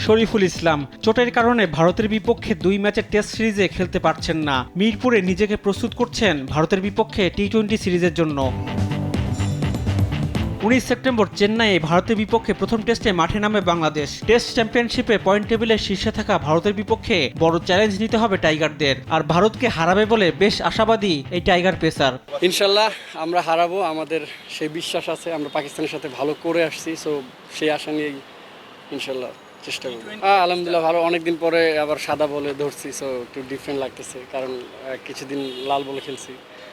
শরীফুল ইসলাম চোটের কারণে ভারতের বিপক্ষে 2 ম্যাচের টেস্ট সিরিজে খেলতে পারছেন না। মিরপুরে নিজেকে প্রস্তুত করছেন ভারতের বিপক্ষে টি-20 সিরিজের জন্য। 19 সেপ্টেম্বর চেন্নাইয়ে ভারতের বিপক্ষে প্রথম টেস্টে মাঠে নামে বাংলাদেশ। টেস্ট চ্যাম্পিয়নশিপে পয়েন্ট টেবিলের শীর্ষে থাকা ভারতের বিপক্ষে বড় চ্যালেঞ্জ নিতে হবে টাইগারদের। আর ভারতকে হারাবে বলে বেশ আশাবাদী এই টাইগার পেসার। ইনশাল্লাহ আমরা হারাবো, আমাদের সেই বিশ্বাস আছে। আমরা পাকিস্তানের সাথে ভালো করে আসছি, সো সেই আশা নিয়েই ইনশাল্লাহ চেষ্টা করব। আলহামদুলিল্লাহ ভালো, অনেকদিন পরে আবার সাদা বলে ধরছি, সো একটু ডিফারেন্ট লাগতেছে, কারণ কিছুদিন লাল বলে খেলছি,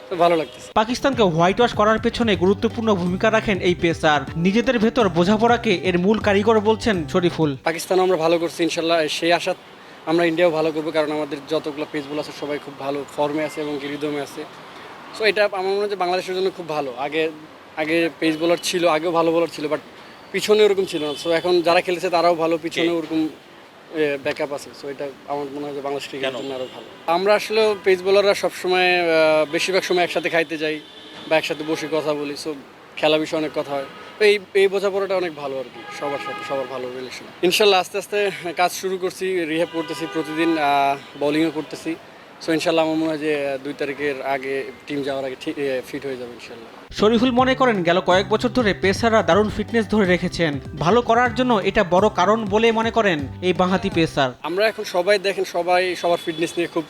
তো ভালো লাগতেছে। পাকিস্তানকে হোয়াইট ওয়াশ করার পেছনে গুরুত্বপূর্ণ ভূমিকা রাখেন এই পেসার। নিজেদের ভেতর বোঝাপড়াকে এর মূল কারিগর বলছেন শরীফুল। পাকিস্তানও আমরা ভালো করছি ইনশাল্লাহ, সেই আশা আমরা ইন্ডিয়াও ভালো করবো, কারণ আমাদের যতগুলো পেসবল আছে সবাই খুব ভালো ফর্মে আছে এবং রিদমে আছে। সো এটা আমার মনে হয় বাংলাদেশের জন্য খুব ভালো। আগে পেস বোলার ছিল, আগেও ভালো বোলার ছিল, বাট পিছনে ওরকম ছিল না। সো এখন যারা খেলেছে তারাও ভালো, পিছনে ওরকম ব্যাকআপ আছে। সো এটা আমার মনে হয় যে বাংলাদেশ ক্রিকেটের জন্য আরও ভালো। আমরা আসলে পেস বোলাররা সবসময় বেশিরভাগ সময় একসাথে খাইতে যাই বা একসাথে বসে কথা বলি, সো খেলা বিষয়ে অনেক কথা হয়। তো এই বোঝাপড়াটা অনেক ভালো আর কি, সবার সাথে সবার ভালো রিলেশন। ইনশাল্লাহ আস্তে আস্তে কাজ শুরু করছি, রিহ্যাব করতেছি, প্রতিদিন বোলিংও করতেছি। সো ইনশাল্লাহ আমার মনে হয় যে 2 তারিখের আগে টিম যাওয়ার আগে ঠিক ফিট হয়ে যাবে ইনশাল্লাহ। শরীফুল মনে করেন গেল কয়েক বছর ধরে পেসাররা দারুণ ফিটনেস ধরে রেখেছেন। ভালো করার জন্য এটা বড় কারণ বলে মনে করেন এই বাঁহাতি পেসার। আমরা এখন সবাই দেখেন সবার ফিটনেস নিয়ে খুব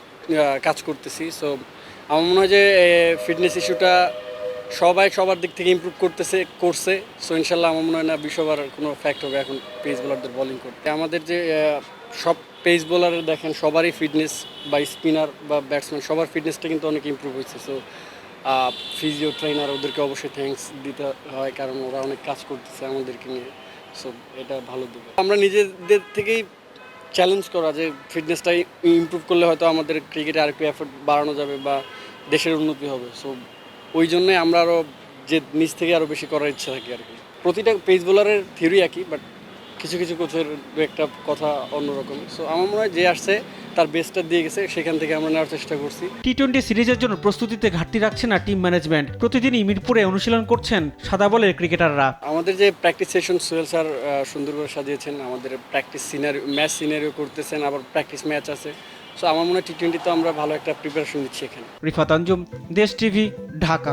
কাজ করতেছি। সো আমার মনে হয় যে ফিটনেস ইস্যুটা সবাই সবার দিক থেকে ইমপ্রুভ করছে। সো ইনশাল্লাহ আমার মনে হয় না বিশ্ববার কোনো ফ্যাক্ট হবে এখন পেস বোলারদের বোলিং করতে। আমাদের যে সব পেস বোলারের দেখেন সবারই ফিটনেস বা স্পিনার বা ব্যাটসম্যান সবার ফিটনেসটা কিন্তু অনেক ইমপ্রুভ হয়েছে। সো ফিজিও ট্রেনার ওদেরকে অবশ্যই থ্যাঙ্কস দিতে হয়, কারণ ওরা অনেক কাজ করতেছে আমাদেরকে নিয়ে। সো এটা ভালো দিবে। আমরা নিজেদের থেকেই চ্যালেঞ্জ করা যে ফিটনেসটা ইমপ্রুভ করলে হয়তো আমাদের ক্রিকেটে আরেকটু এফোর্ট বাড়ানো যাবে বা দেশের উন্নতি হবে। সো ওই জন্যই আমরা আরও যে নিজ থেকে আরও বেশি করার ইচ্ছা থাকে আর কি। প্রতিটা পেস বোলারের থিওরি একই, বাট কিছু কিছু কোচের একটা কথা অন্যরকম। সো আমার মনে হয় যে আসছে তার বেস্টটা দিয়ে গেছে, সেখান থেকে আমরা নেওয়ার চেষ্টা করছি। টি-20 সিরিজের জন্য প্রস্তুতিতে ঘাটতি রাখছে না টিম ম্যানেজমেন্ট। প্রতিদিনই মিরপুরে অনুশীলন করছেন সাদা বলের ক্রিকেটাররা। আমাদের যে প্র্যাকটিস সেশন সোহেল স্যার সুন্দর করে সাজিয়েছেন, আমাদের প্র্যাকটিস ম্যাচ সিনারিও করতেছেন, আবার প্র্যাকটিস ম্যাচ আছে। সো আমার মনে হয় টি-20 তো আমরা ভালো একটা প্রিপারেশন দিচ্ছি এখানে। রিফাত আঞ্জুম, দেশ টিভি, ঢাকা।